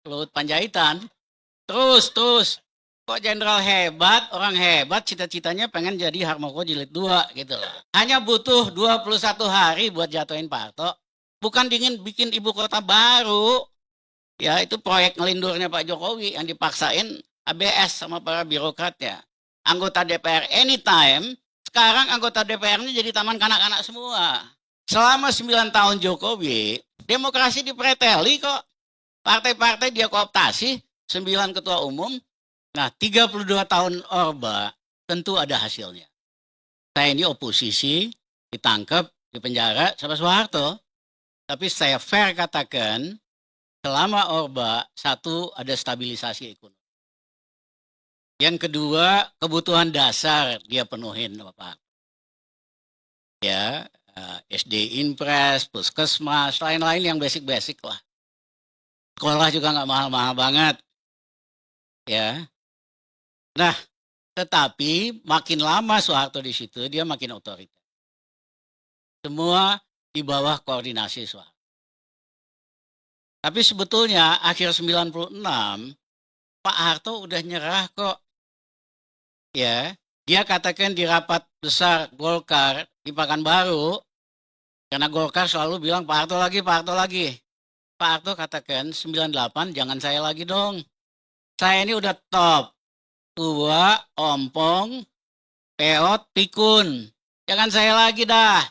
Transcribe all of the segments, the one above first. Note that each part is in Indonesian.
Luhut Panjaitan. Terus. Kok jenderal hebat, orang hebat, cita-citanya pengen jadi Harmoko Jilid 2 gitu loh. Hanya butuh 21 hari buat jatuhin Pak Harto. Bukan dingin bikin ibu kota baru. Ya itu proyek ngelindurnya Pak Jokowi yang dipaksain ABS sama para birokratnya. Anggota DPR anytime, sekarang anggota DPR-nya jadi taman kanak-kanak semua. Selama 9 tahun Jokowi, demokrasi dipreteli kok. Partai-partai dia kooptasi, 9 ketua umum. Nah, 32 tahun Orba tentu ada hasilnya. Saya ini oposisi, ditangkap, dipenjara sama Soeharto. Tapi saya fair katakan, selama Orba, satu ada stabilisasi ekonomi. Yang kedua, kebutuhan dasar dia penuhin Bapak. Ya, SD Impres, Puskesmas, lain-lain yang basic-basic lah. Sekolah juga nggak mahal-mahal banget. Ya. Nah, tetapi makin lama Soeharto di situ, dia makin otoriter. Semua di bawah koordinasi Soeharto. Tapi sebetulnya akhir 96, Pak Harto udah nyerah kok. Ya, dia katakan di rapat besar Golkar di Pekanbaru, karena Golkar selalu bilang Pak Harto lagi, Pak Harto lagi. Pak Harto katakan 98 jangan saya lagi dong. Saya ini udah top. Tua, ompong, peot, pikun. Jangan saya lagi dah.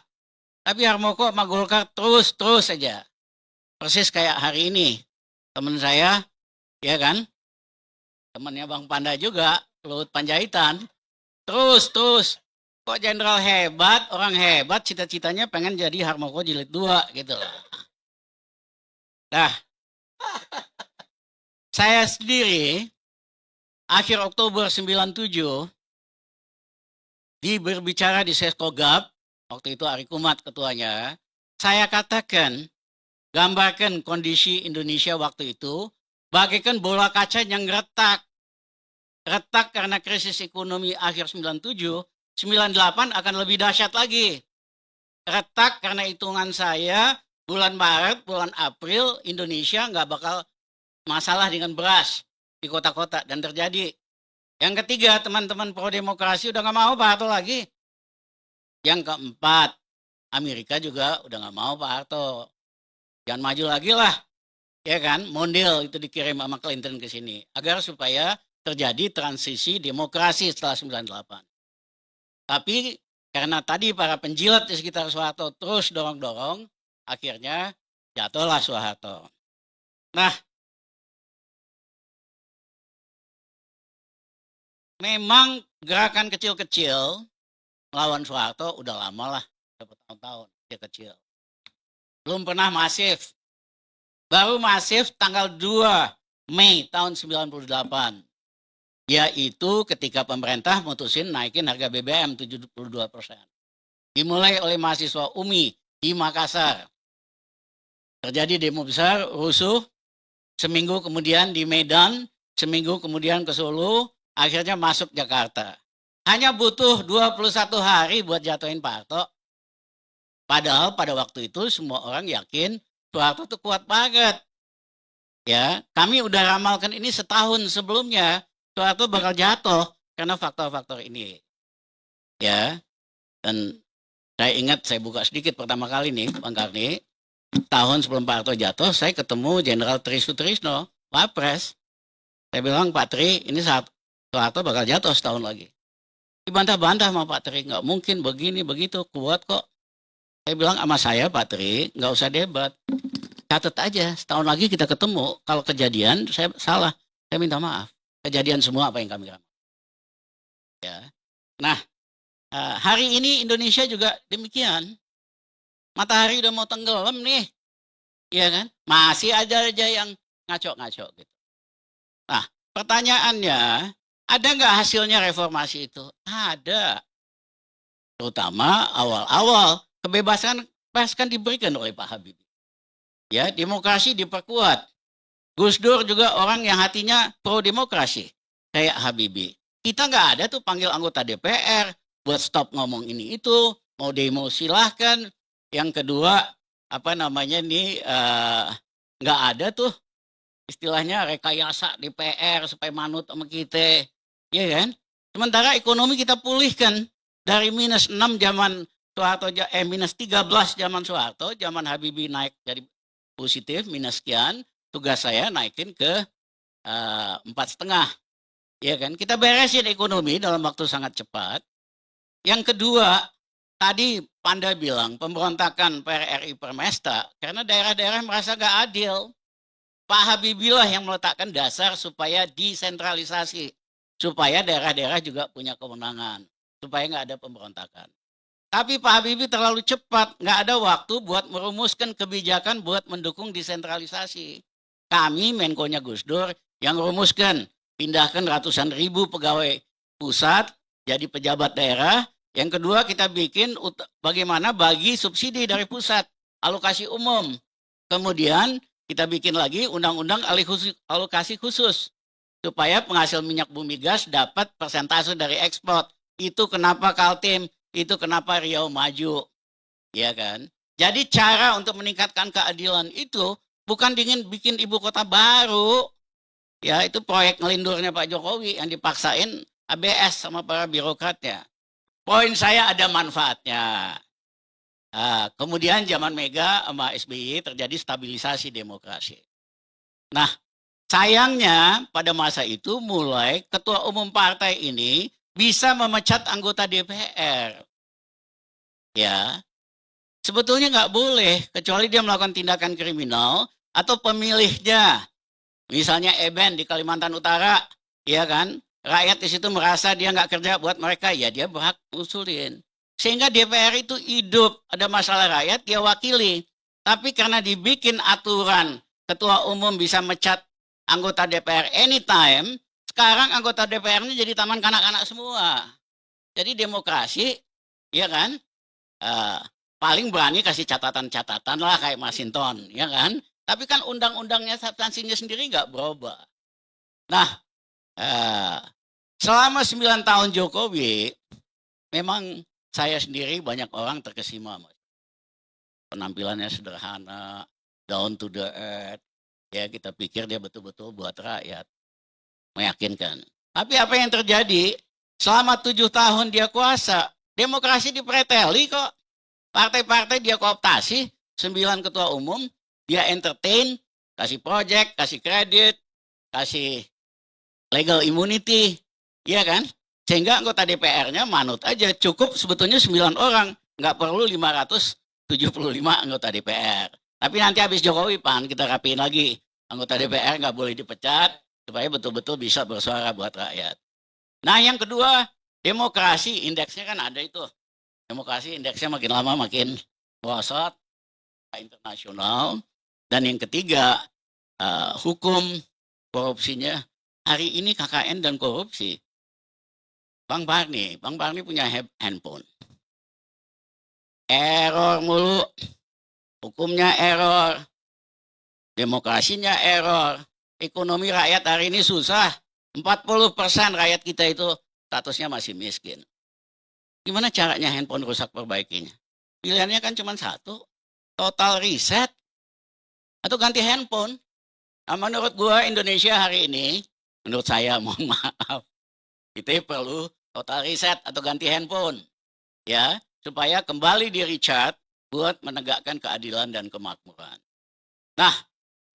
Tapi Harmoko sama Golkar terus saja. Persis kayak hari ini. Teman saya, ya kan? Temannya Bang Panda juga, Luhut Panjaitan. Terus. Kok jenderal hebat, orang hebat, cita-citanya pengen jadi Harmoko Jilid 2 gitu loh. Nah, saya sendiri akhir Oktober 97 berbicara di Seskogab, waktu itu Ari Kumat ketuanya, saya katakan, gambarkan kondisi Indonesia waktu itu, bagaikan bola kaca yang retak. Retak karena krisis ekonomi akhir 97, 98 akan lebih dahsyat lagi. Retak karena hitungan saya, bulan Maret, bulan April, Indonesia nggak bakal masalah dengan beras di kota-kota, dan terjadi. Yang ketiga, teman-teman pro-demokrasi udah nggak mau Pak Harto lagi. Yang keempat, Amerika juga udah nggak mau Pak Harto. Jangan maju lagi lah. Ya kan, mondel itu dikirim sama Clinton ke sini. Agar supaya terjadi transisi demokrasi setelah 98. Tapi karena tadi para penjilat di sekitar Soeharto terus dorong-dorong, akhirnya jatuhlah Soeharto. Nah, memang gerakan kecil-kecil melawan Soeharto udah lama lah, bertahun-tahun kecil. Belum pernah masif. Baru masif tanggal 2 Mei tahun 98. Yaitu ketika pemerintah mutusin naikin harga BBM 72%. Dimulai oleh mahasiswa UMI di Makassar. Terjadi demo besar, rusuh. Seminggu kemudian di Medan, seminggu kemudian ke Solo, akhirnya masuk Jakarta. Hanya butuh 21 hari buat jatuhin Pak Harto. Padahal pada waktu itu semua orang yakin Soeharto itu kuat banget. Ya, kami udah ramalkan ini setahun sebelumnya. Soeharto bakal jatuh karena faktor-faktor ini. Ya, dan saya ingat saya buka sedikit pertama kali nih, Bang Karni. Tahun sebelum Pak Harto jatuh, saya ketemu Jenderal Tri Sutrisno, Wapres. Saya bilang, Pak Tri, ini saat Soeharto bakal jatuh setahun lagi. Dibantah-bantah sama Pak Tri, nggak mungkin begini, begitu, kuat kok. Saya bilang sama saya, Pak Tri, nggak usah debat. Catat aja, setahun lagi kita ketemu. Kalau kejadian, saya salah. Saya minta maaf. Kejadian semua apa yang kami ramal. Ya. Nah, hari ini Indonesia juga demikian. Matahari udah mau tenggelam nih. Iya kan? Masih aja yang ngaco-ngaco gitu. Nah, pertanyaannya, ada nggak hasilnya reformasi itu? Ada. Terutama awal-awal kebebasan pers kan diberikan oleh Pak Habibie. Ya, demokrasi diperkuat. Gus Dur juga orang yang hatinya pro demokrasi kayak Habibie. Kita nggak ada tuh panggil anggota DPR buat stop ngomong ini itu, mau demo silahkan. Yang kedua, apa namanya nih, nggak ada tuh istilahnya rekayasa DPR supaya manut sama kita, ya kan? Sementara ekonomi kita pulihkan dari -6 zaman Soeharto, minus 13 zaman Soeharto, zaman Habibie naik jadi positif minus sekian, tugas saya naikin ke 4,5, ya kan? Kita beresin ekonomi dalam waktu sangat cepat. Yang kedua, tadi Panda bilang pemberontakan PRRI Permesta karena daerah-daerah merasa gak adil. Pak Habibie lah yang meletakkan dasar supaya desentralisasi, supaya daerah-daerah juga punya kewenangan, supaya nggak ada pemberontakan. Tapi Pak Habibie terlalu cepat, nggak ada waktu buat merumuskan kebijakan buat mendukung desentralisasi. Kami Menko-nya Gus Dur yang merumuskan, pindahkan ratusan ribu pegawai pusat jadi pejabat daerah. Yang kedua kita bikin bagaimana bagi subsidi dari pusat, alokasi umum. Kemudian kita bikin lagi undang-undang alokasi khusus supaya penghasil minyak bumi gas dapat persentase dari ekspor. Itu kenapa Kaltim, itu kenapa Riau maju, ya kan? Jadi cara untuk meningkatkan keadilan itu bukan dengan bikin ibu kota baru, ya itu proyek ngelindurnya Pak Jokowi yang dipaksain ABS sama para birokratnya. Poin saya ada manfaatnya. Kemudian zaman Mega sama SBY terjadi stabilisasi demokrasi. Nah, sayangnya pada masa itu mulai ketua umum partai ini bisa memecat anggota DPR. Ya, sebetulnya nggak boleh kecuali dia melakukan tindakan kriminal atau pemilihnya. Misalnya Eben di Kalimantan Utara, ya kan? Rakyat di situ merasa dia nggak kerja buat mereka, ya dia berhak usulin. Sehingga DPR itu hidup, ada masalah rakyat, dia wakili. Tapi karena dibikin aturan, ketua umum bisa mecat anggota DPR anytime, sekarang anggota DPR-nya jadi taman kanak-kanak semua. Jadi demokrasi, ya kan, paling berani kasih catatan-catatan lah kayak Masinton, ya kan. Tapi kan undang-undangnya substansinya sendiri nggak berubah. Nah, selama 9 tahun Jokowi, memang saya sendiri banyak orang terkesima, Mas. Penampilannya sederhana, down to the earth. Ya kita pikir dia betul-betul buat rakyat. Meyakinkan. Tapi apa yang terjadi? Selama 7 tahun dia kuasa, demokrasi dipreteli kok. Partai-partai dia kooptasi, 9 ketua umum, dia entertain, kasih project, kasih kredit, kasih legal immunity, iya kan? Sehingga anggota DPR-nya manut aja, cukup sebetulnya 9 orang, nggak perlu 575 anggota DPR. Tapi nanti habis Jokowi, Pan, kita rapiin lagi. Anggota DPR nggak boleh dipecat, supaya betul-betul bisa bersuara buat rakyat. Nah yang kedua, demokrasi, indeksnya kan ada itu. Demokrasi indeksnya makin lama makin merosot, internasional. Dan yang ketiga, hukum korupsinya. Hari ini KKN dan korupsi. Bang Barni punya handphone. Error mulu. Hukumnya error. Demokrasinya error. Ekonomi rakyat hari ini susah. 40% rakyat kita itu statusnya masih miskin. Gimana caranya handphone rusak perbaikinya? Pilihannya kan cuma satu. Total reset. Atau ganti handphone. Nah, menurut gua Indonesia hari ini, menurut saya mohon maaf, kita perlu total reset atau ganti handphone, ya, supaya kembali di recharge buat menegakkan keadilan dan kemakmuran. Nah,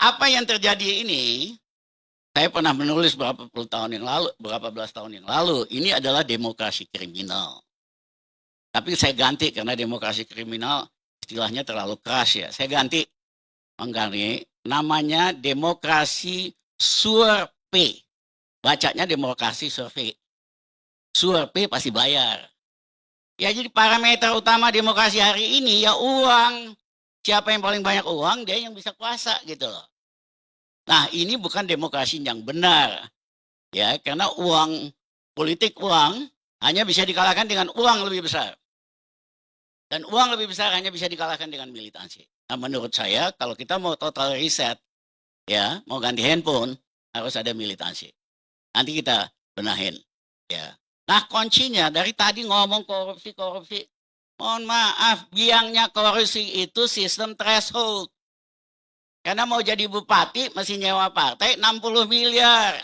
apa yang terjadi ini, saya pernah menulis berapa belas tahun yang lalu, ini adalah demokrasi kriminal. Tapi saya ganti karena demokrasi kriminal istilahnya terlalu keras ya. Saya ganti, namanya demokrasi survei. Bacanya demokrasi survei. Survei pasti bayar. Ya jadi parameter utama demokrasi hari ini ya uang. Siapa yang paling banyak uang, dia yang bisa kuasa gitu loh. Nah ini bukan demokrasi yang benar. Ya karena uang, politik uang, hanya bisa dikalahkan dengan uang lebih besar. Dan uang lebih besar hanya bisa dikalahkan dengan militansi. Nah menurut saya kalau kita mau total reset, ya mau ganti handphone, harus ada militansi. Nanti kita benahin. Ya. Nah kuncinya dari tadi ngomong korupsi. Mohon maaf, biangnya korupsi itu sistem threshold. Karena mau jadi bupati mesti nyewa partai 60 miliar.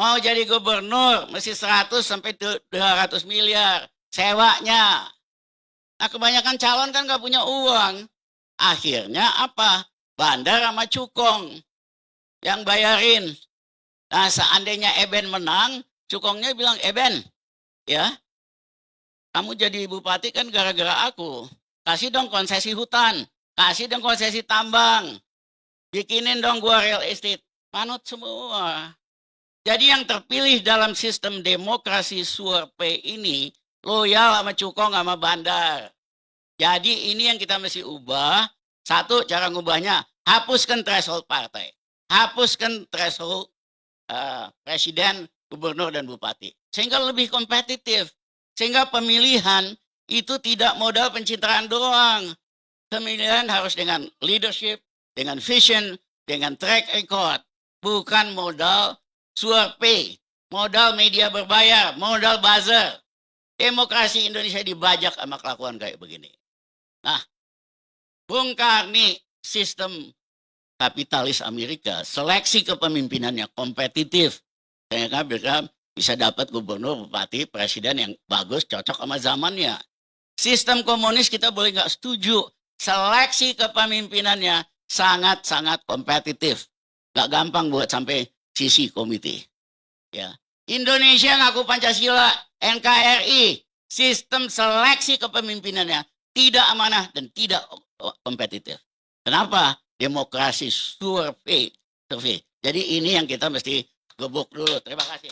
Mau jadi gubernur mesti 100 sampai 200 miliar sewanya. Nah kebanyakan calon kan nggak punya uang. Akhirnya apa? Bandar sama cukong yang bayarin. Nah seandainya Eben menang, cukongnya bilang, Eben, ya kamu jadi bupati kan gara-gara aku. Kasih dong konsesi hutan, kasih dong konsesi tambang, bikinin dong gua real estate. Manut semua. Jadi yang terpilih dalam sistem demokrasi survei ini loyal sama cukong sama bandar. Jadi ini yang kita mesti ubah. Satu, cara ngubahnya, hapuskan threshold partai. Hapuskan threshold presiden, gubernur, dan bupati. Sehingga lebih kompetitif. Sehingga pemilihan itu tidak modal pencitraan doang. Pemilihan harus dengan leadership, dengan vision, dengan track record. Bukan modal survei, modal media berbayar, modal buzzer. Demokrasi Indonesia dibajak sama kelakuan kayak begini. Nah, Bung Karni, sistem kapitalis Amerika, seleksi kepemimpinannya kompetitif. Sehingga mereka bisa dapat gubernur, bupati, presiden yang bagus, cocok sama zamannya. Sistem komunis kita boleh nggak setuju. Seleksi kepemimpinannya sangat-sangat kompetitif. Nggak gampang buat sampai sisi komite. Ya. Indonesia ngaku Pancasila, NKRI, sistem seleksi kepemimpinannya tidak amanah dan tidak kompetitif. Kenapa? Demokrasi survei. Jadi ini yang kita mesti gebuk dulu. Terima kasih.